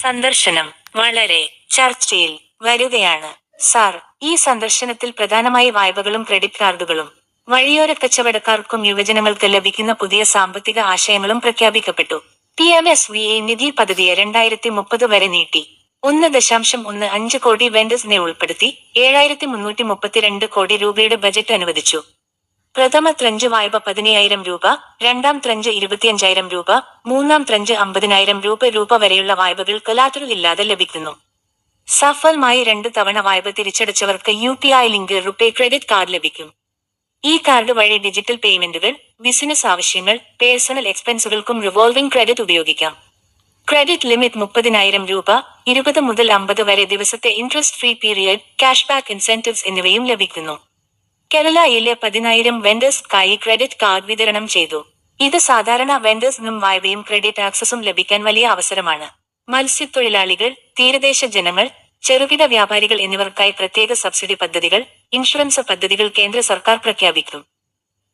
സന്ദർശനം വളരെ ചർച്ചയിൽ വരികയാണ്. സാർ, ഈ സന്ദർശനത്തിൽ പ്രധാനമായി വായ്പകളും ക്രെഡിറ്റ് കാർഡുകളും വഴിയോര കച്ചവടക്കാർക്കും യുവജനങ്ങൾക്ക് ലഭിക്കുന്ന പുതിയ സാമ്പത്തിക ആശയങ്ങളും പ്രഖ്യാപിക്കപ്പെട്ടു. PMSVA നിധി പദ്ധതി 2030 വരെ നീട്ടി. 1.15 കോടി വെൻഡേഴ്സിനെ ഉൾപ്പെടുത്തി 7332 കോടി രൂപയുടെ ബജറ്റ് അനുവദിച്ചു. പ്രഥമ ട്രഞ്ച് വായ്പ 15,000 രൂപ, രണ്ടാം ട്രഞ്ച് 25,000 രൂപ, മൂന്നാം ട്രഞ്ച് 50,000 രൂപ വരെയുള്ള വായ്പകൾ കൊലാറ്ററൽ ഇല്ലാതെ ലഭിക്കുന്നു. സഫലമായി 2 തവണ വായ്പ തിരിച്ചടച്ചവർക്ക് UPI link RuPay credit card ലഭിക്കും. ഈ കാർഡ് വഴി ഡിജിറ്റൽ പേയ്മെന്റുകൾ, ബിസിനസ് ആവശ്യങ്ങൾ, പേഴ്സണൽ എക്സ്പെൻസുകൾക്കും റിവോൾവിംഗ് ക്രെഡിറ്റ് ഉപയോഗിക്കാം. ക്രെഡിറ്റ് ലിമിറ്റ് 30,000 രൂപ, 20 മുതൽ 50 വരെ ദിവസത്തെ interest free period, cashback incentives എന്നിവയും ലഭിക്കുന്നു. കേരളയിലെ 10,000 വെൻഡേഴ്സ്ക്കായി ക്രെഡിറ്റ് കാർഡ് വിതരണം ചെയ്തു. ഇത് സാധാരണ വെൻഡേഴ്സിനും വായ്പയും ക്രെഡിറ്റ് ആക്സസും ലഭിക്കാൻ വലിയ അവസരമാണ്. മത്സ്യത്തൊഴിലാളികൾ, തീരദേശ ജനങ്ങൾ, ചെറുകിട വ്യാപാരികൾ എന്നിവർക്കായി പ്രത്യേക സബ്സിഡി പദ്ധതികൾ, ഇൻഷുറൻസ് പദ്ധതികൾ കേന്ദ്ര സർക്കാർ പ്രഖ്യാപിക്കും.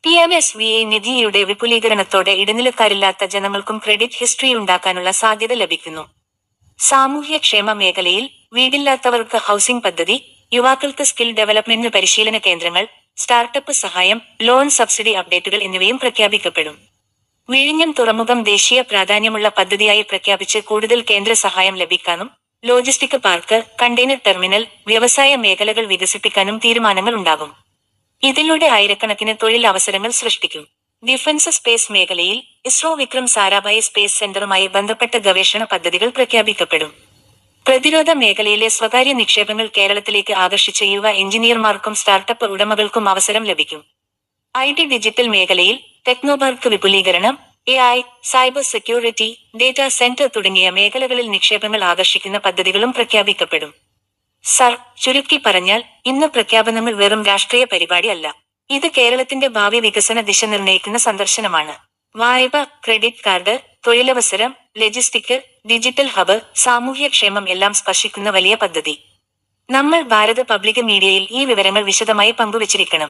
PMSVA നിധിയുടെ വിപുലീകരണത്തോടെ ഇടനിലക്കാരില്ലാത്ത ജനങ്ങൾക്കും ക്രെഡിറ്റ് ഹിസ്റ്ററി ഉണ്ടാക്കാനുള്ള സാധ്യത ലഭിക്കുന്നു. സാമൂഹ്യക്ഷേമ മേഖലയിൽ വീടില്ലാത്തവർക്ക് ഹൗസിംഗ് പദ്ധതി, യുവാക്കൾക്ക് സ്കിൽ ഡെവലപ്മെന്റ് പരിശീലന കേന്ദ്രങ്ങൾ, സ്റ്റാർട്ടപ്പ് സഹായം, ലോൺ സബ്സിഡി അപ്ഡേറ്റുകൾ എന്നിവയും പ്രഖ്യാപിക്കപ്പെടും. വിഴിഞ്ഞം തുറമുഖം ദേശീയ പ്രാധാന്യമുള്ള പദ്ധതിയായി പ്രഖ്യാപിച്ച് കൂടുതൽ കേന്ദ്ര സഹായം ലഭിക്കാനും ലോജിസ്റ്റിക് പാർക്ക്, കണ്ടെയ്നർ ടെർമിനൽ, വ്യവസായ മേഖലകൾ വികസിപ്പിക്കാനും തീരുമാനങ്ങൾ ഉണ്ടാകും. ഇതിലൂടെ ആയിരക്കണക്കിന് തൊഴിൽ അവസരങ്ങൾ സൃഷ്ടിക്കും. ഡിഫൻസ് സ്പേസ് മേഖലയിൽ ഇസ്രോ വിക്രം സാരാഭായി സ്പേസ് സെന്ററുമായി ബന്ധപ്പെട്ട ഗവേഷണ പദ്ധതികൾ പ്രഖ്യാപിക്കപ്പെടും. പ്രതിരോധ മേഖലയിലെ സ്വകാര്യ നിക്ഷേപങ്ങൾ കേരളത്തിലേക്ക് ആകർഷിച്ച യുവ എഞ്ചിനീയർമാർക്കും സ്റ്റാർട്ടപ്പ് ഉടമകൾക്കും അവസരം ലഭിക്കും. IT ഡിജിറ്റൽ മേഖലയിൽ ടെക്നോപാർക്ക് വിപുലീകരണം, AI, cyber security, data centre തുടങ്ങിയ മേഖലകളിൽ നിക്ഷേപങ്ങൾ ആകർഷിക്കുന്ന പദ്ധതികളും പ്രഖ്യാപിക്കപ്പെടും. സർ, ചുരുക്കി പറഞ്ഞാൽ ഇന്ന് പ്രഖ്യാപനങ്ങൾ വെറും രാഷ്ട്രീയ പരിപാടി അല്ല. ഇത് കേരളത്തിന്റെ ഭാവി വികസന ദിശ നിർണ്ണയിക്കുന്ന സന്ദർശനമാണ്. വായ്പ, ക്രെഡിറ്റ് കാർഡ്, തൊഴിലവസരം, ലോജിസ്റ്റിക്, ഡിജിറ്റൽ ഹബ്, സാമൂഹ്യക്ഷേമം എല്ലാം സ്പർശിക്കുന്ന വലിയ പദ്ധതി. നമ്മൾ ഭാരത് പബ്ലിക് മീഡിയയിൽ ഈ വിവരങ്ങൾ വിശദമായി പങ്കുവച്ചിരിക്കണം.